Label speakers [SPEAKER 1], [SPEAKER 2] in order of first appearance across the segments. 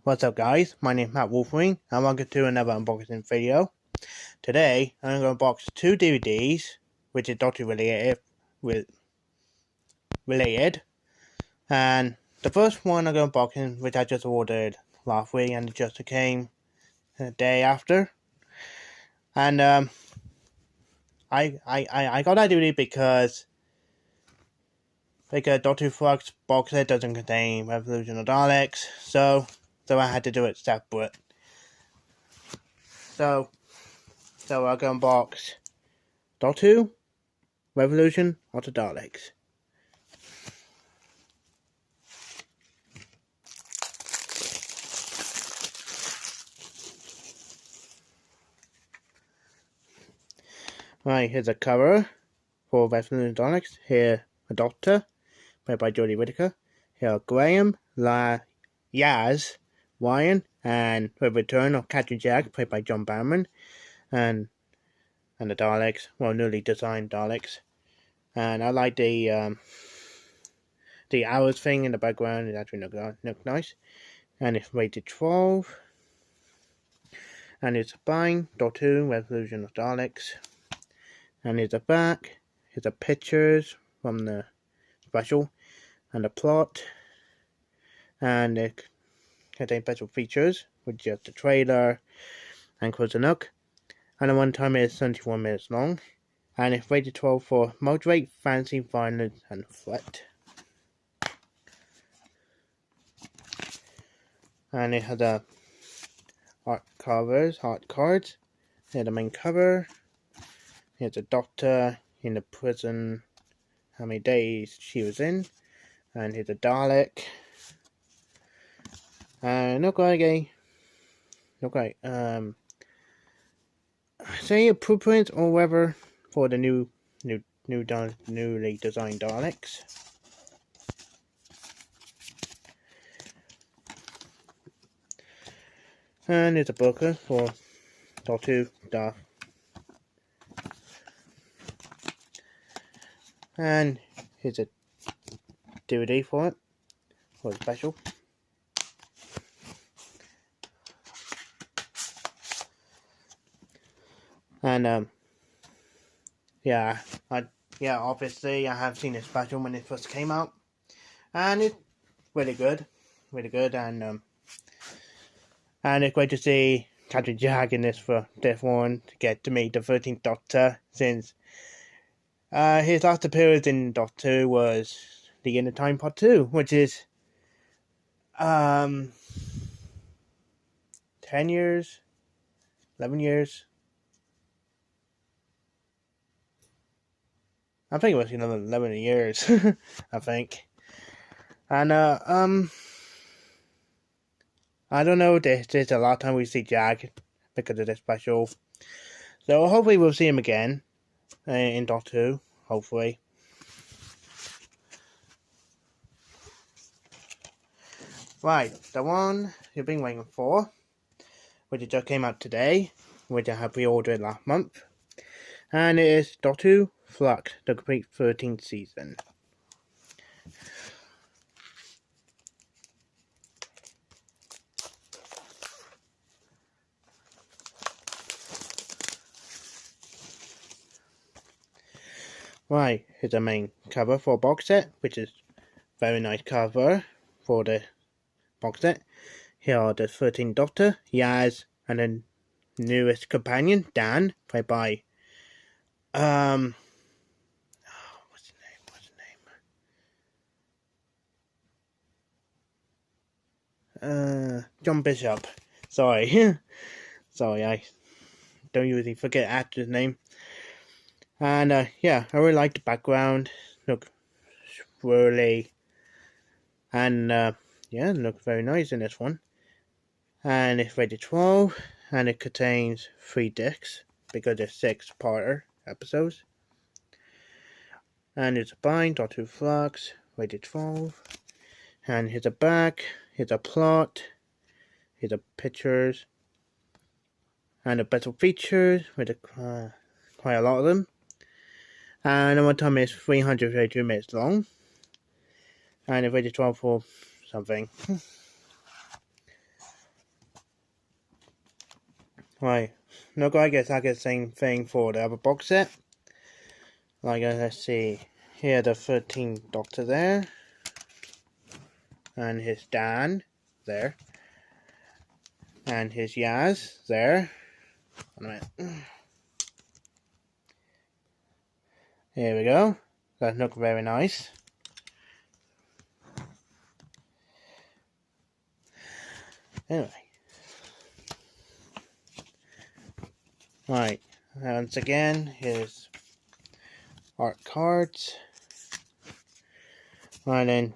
[SPEAKER 1] What's up guys, my name is Matt Wolfering and welcome to another unboxing video. Today I'm going to unbox two DVDs which is Doctor related, and the first one I'm going to unbox which I just ordered last week and it just came the day after. And I got that DVD because Doctor Flux box set doesn't contain Revolution of Daleks, so I had to do it separate. So I'm going to unbox Doctor Revolution of the Daleks. Right, here's a cover for Revolution of the Daleks. Here, a Doctor, played by Jodie Whittaker. Here are Graham, Yaz, Ryan, and the return of Captain Jack, played by John Barrowman, and the Daleks, well, newly designed Daleks. And I like the hours thing in the background. It actually look nice. And it's rated 12. And it's a bind, Doctor Who, Revolution of Daleks. And here's the back. Here's the pictures from the special and the plot. And it contains special features, which is the trailer and Closer Nook. And the one time is 71 minutes long. And it's rated 12 for moderate, fantasy, violence, and threat. And it has a art cards. Here's the main cover. Here's a Doctor in the prison, how many days she was in. And here's a Dalek. Say a blueprint or whatever for the newly designed Daleks. And there's a booklet for Doctor Who. And here's a DVD for the special. And obviously I have seen the special when it first came out, and it's really good, and it's great to see Captain Jack in this one to get to meet the 13th Doctor, since his last appearance in Doctor Who was The End of Time Part 2, which is 10 years, 11 years. I think it was 11 years, I think. And, I don't know, there's a lot of time we see Jack because of this special. So hopefully we'll see him again in Doctor Who, hopefully. Right, the one you've been waiting for, which just came out today, which I have pre-ordered last month. And it is Doctor Who Flux, the complete 13th season. Right, here's the main cover for a box set, which is very nice cover for the box set. Here are the 13th Doctor, Yaz, and the newest companion, Dan, played by what's his name? John Bishop. Sorry. Sorry, I don't usually forget actor's name. And I really like the background. Look swirly. And look very nice in this one. And it's rated 12, and it contains 3 discs because it's 6-parter episodes. And it's a bind, Doctor Who Flux, rated 12. And here's a back, here's a plot, here's a pictures, and the special features with quite a lot of them. And the one time is 332 minutes long. And it's rated 12 for something. Right, look, I guess I get the same thing for the other box set. Like, let's see, here the 13th Doctor there, and his Dan there, and his Yaz there. Wait a minute. Here we go. That looks very nice. Anyway. Right, once again, here's art cards. Right then,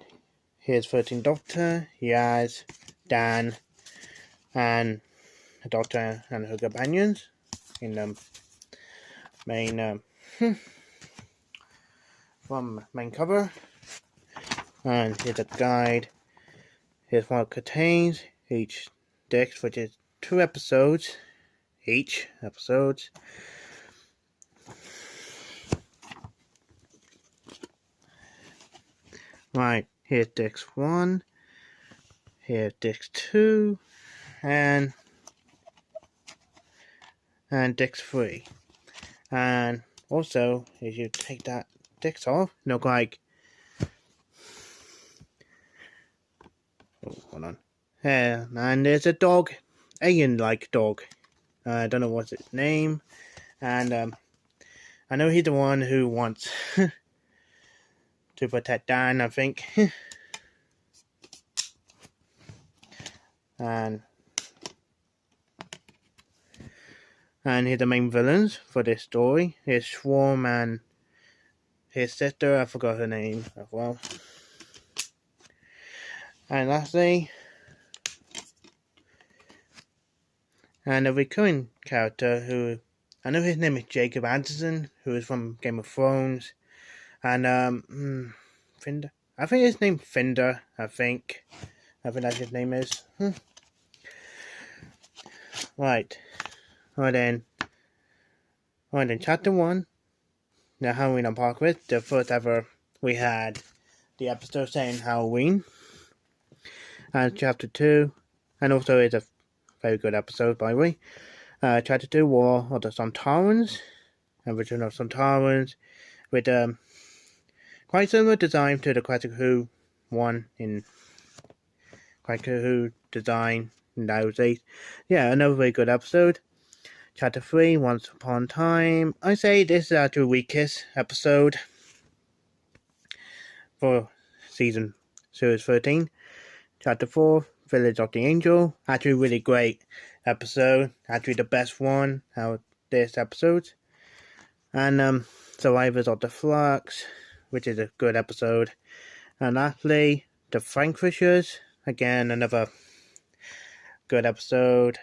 [SPEAKER 1] here's 13th Doctor, Yaz, Dan, and the Doctor and her companions in the main from main cover. And here's a guide. Here's what it contains. Each disc, which is 2 episodes. Each episodes. Right, here's disc 1. Here's disc 2. And disc 3. And also, if you take that disc off, look like, oh, hold on. And there's a dog, alien-like dog. I don't know what's its name. And I know he's the one who wants to protect Dan, I think. and he's the main villains for this story. Here's Swarm and his sister, I forgot her name as well. And lastly, and a recurring character who, I know his name is Jacob Anderson, who is from Game of Thrones. And, Finder? I think his name's Finder, I think that's his name is. Right. Right then, chapter 1, the Halloween Apocalypse, the first ever we had the episode saying Halloween. And chapter 2, and also it's a very good episode, by the way. Chapter 2, War of the Sontarans, and Return of Sontarans, with quite similar design to the Classic Who one in Classic Who design in those days. Yeah, another very good episode. Chapter 3, Once Upon a Time. I say this is actually the weakest episode for series 13. Chapter 4, Village of the Angel. Actually really great episode. Actually the best one out of this episode. And Survivors of the Flux, which is a good episode. And lastly, The Frankfurters. Again, another good episode.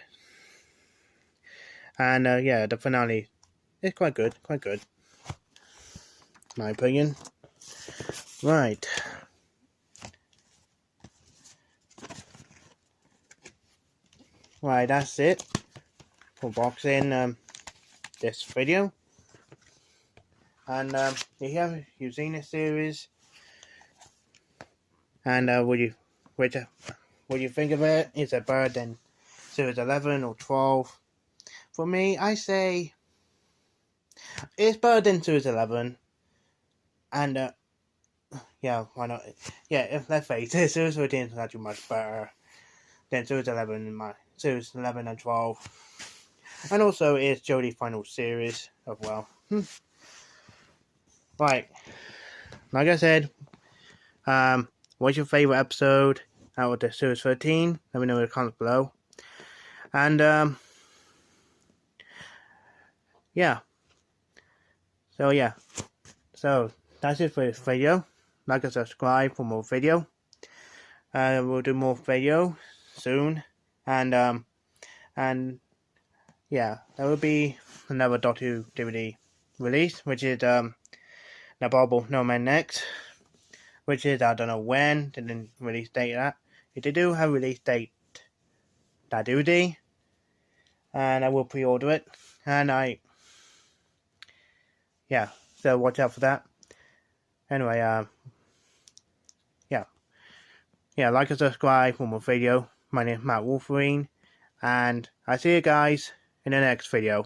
[SPEAKER 1] And yeah, the finale is quite good. My opinion. Right. Right, that's it for boxing this video. And if you've seen this series, and what do you think of it? Is it better than series 11 or 12? For me, I say it's better than series 11. And yeah, why not? Yeah, let's face it, series 13 is actually much better than series 11 in my series 11 and 12. And also, it's Jodie's final series as well. Right, like I said, what's your favorite episode out of the series 13? Let me know in the comments below. And yeah. So that's it for this video. Like and subscribe for more video. We'll do more video soon. And yeah, there will be another Doctor Who DVD release, which is The Bubble No Man Next, which is, I don't know when, they didn't release date that. If they do have a release date, that DVD, and I will pre-order it. And yeah, so watch out for that. Anyway, yeah, like and subscribe for more video. My name is Matt Wolverine, and I see you guys in the next video.